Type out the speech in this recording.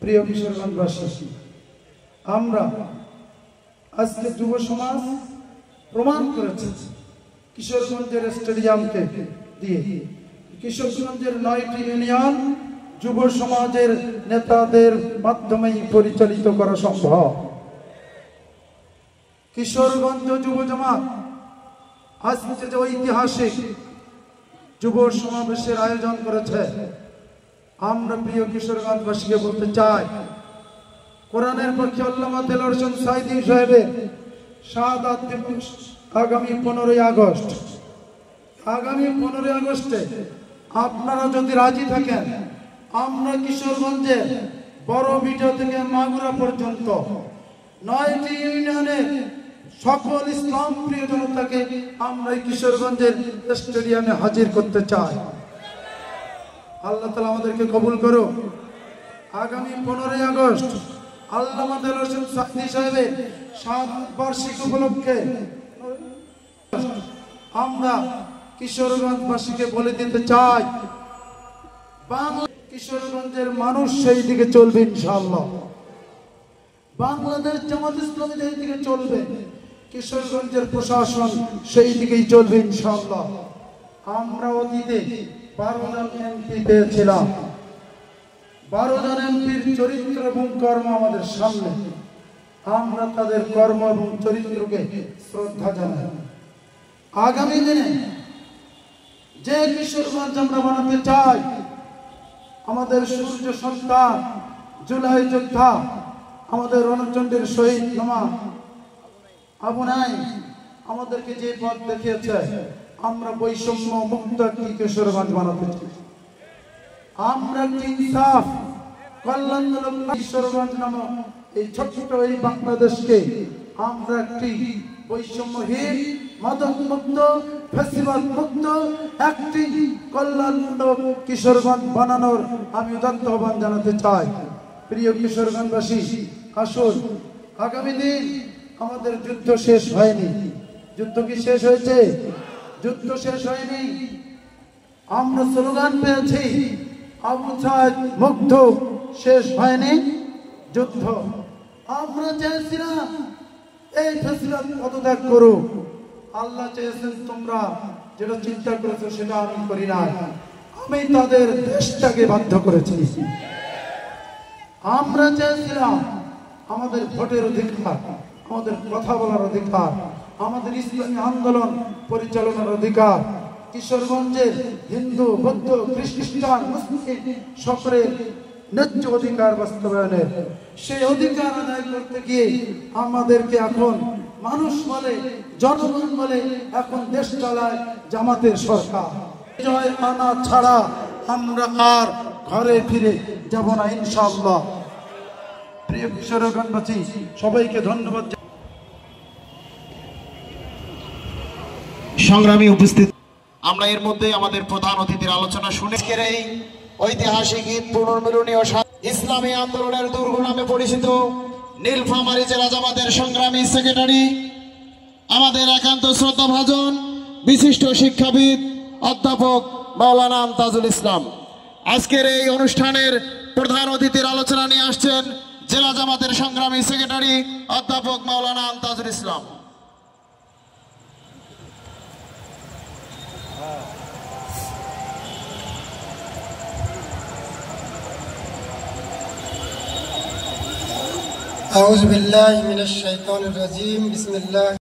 প্রিয় কিশোরগঞ্জবাসী, আমরা আজকে যুব সমাজ প্রমাণ করেছে কিশোরগঞ্জের স্টেডিয়ামকে দিয়ে কিশোরগঞ্জের 9টি ইউনিয়ন যুব সমাজের নেতাদের মাধ্যমেই পরিচালিত করা সম্ভব। কিশোরগঞ্জ যুব জামাত আজকে যে ঐতিহাসিক যুব সমাবেশের আয়োজন করেছে, আমরা প্রিয় কিশোরগঞ্জবাসীকে বলতে চাই, কোরআনের পক্ষে আল্লামা দেলোয়ার হোসেন সাঈদী সাহেবের শাহাদাত দিবস আগামী 15ই আগস্ট। আগামী 15ই আগস্টে আপনারা যদি রাজি থাকেন, আমরা কিশোরগঞ্জের বড় ভিটা থেকে মাগুরা পর্যন্ত 9টি ইউনিয়নের সকল ইসলাম প্রিয় জনতাকে আমরা কিশোরগঞ্জের স্টেডিয়ামে হাজির করতে চাই। আল্লাহ তাআলা আমাদেরকে কবুল করো। আগামী 15ই আগস্ট আল্লামা দেলোয়ার হোসেন সাঈদী সাহেবের শাহাদাত বার্ষিকী উপলক্ষে আমরা কিশোরগঞ্জবাসীকে বলে দিতে চাই, কিশোরগঞ্জের মানুষ সেই দিকে চলবে ইনশাআল্লাহ। বাংলাদেশ জামাত ইসলামী যেই দিকে চলবে, কিশোরগঞ্জের প্রশাসন সেই দিকেই চলবে ইনশাআল্লাহ। আমরা অতীতে 12 জন এমপি পেয়েছিলাম। 12 জন এমপির চরিত্র এবং কর্ম আমাদের সামনে, আমরা তাদের কর্ম এবং চরিত্রকে শ্রদ্ধা জানাই। আগামী দিনে যে কিশোরগঞ্জ আমরা বানাতে চাই, আমাদের সূর্য সন্তান, জুলাই যোদ্ধা, আমাদের রণচণ্ডীর শহীদ নোমান আবু নাই আমাদেরকে যে পথ দেখিয়েছে, আমরা বৈষম্য মুক্ত একটি কিশোরগঞ্জ বানাতে চাই। আমরা একটি ইনসাফ কল্যাণমূলক কিশোরগঞ্জ নামক এই ছোট্ট এই বাংলাদেশকে আমরা একটি বৈষম্যহীন, মাদক মুক্ত, ফ্যাসিবাদ মুক্ত একটি কল্যাণমূলক কিশোরগঞ্জ বানানোর আমি উদাত্ত আহ্বান জানাতে চাই। প্রিয় কিশোরগঞ্জবাসী, আসুন, আগামী দিন আমাদের যুদ্ধ শেষ হয়নি। যুদ্ধ কি শেষ হয়েছে? যুদ্ধ শেষ হয়নি। আমরা স্লোগান পেয়েছি, আবু সাঈদ মুগ্ধ, শেষ হয়নি যুদ্ধ। আমরা চেয়েছিলাম এই ফ্যাসিবাদ পদত্যাগ করো। আল্লাহ চেয়েছেন তোমরা যেটা চিন্তা করেছো সেটা আমি করি না, আমি তাদের দেশটাকে বাধ্য করেছি। আমরা চেয়েছিলাম আমাদের ভোটের অধিকার, আমাদের কথা বলার অধিকার, আমাদের ইসলামী আন্দোলন পরিচালনার অধিকার, কিশোরগঞ্জের হিন্দু, বৌদ্ধ, খ্রিস্টান, মুসলিম সকলের ন্যায্য অধিকার বাস্তবায়নের। সেই অধিকার আদায় করতে গিয়ে আমাদেরকে এখন মানুষ বলে, জনগণ বলে, এখন দেশ চালায় জামাতের সরকার। জয় আনা ছাড়া আমরা আর ঘরে ফিরে যাব না ইনশাআল্লাহ। প্রিয় কিশোরগঞ্জবাসী, সবাইকে ধন্যবাদ। সংগ্রামী উপস্থিত, আমরা এর মধ্যে আমাদের প্রধান অতিথির আলোচনা শুনে এই ঐতিহাসিক ঈদ পুনর্মিলনী ও ইসলামী আন্দোলনের দুর্গ নামে পরিচিত নীলফামারী জেলা জামাতের সংগ্রামী সেক্রেটারি, আমাদের একান্ত শ্রদ্ধাভাজন বিশিষ্ট শিক্ষাবিদ অধ্যাপক মাওলানা আমতাজুল ইসলাম, আজকের এই অনুষ্ঠানের প্রধান অতিথির আলোচনা নিয়ে আসছেন জেলা জামাতের সংগ্রামী সেক্রেটারি অধ্যাপক মাওলানা আমতাজুল ইসলাম। أعوذ بالله من الشيطان الرجيم بسم الله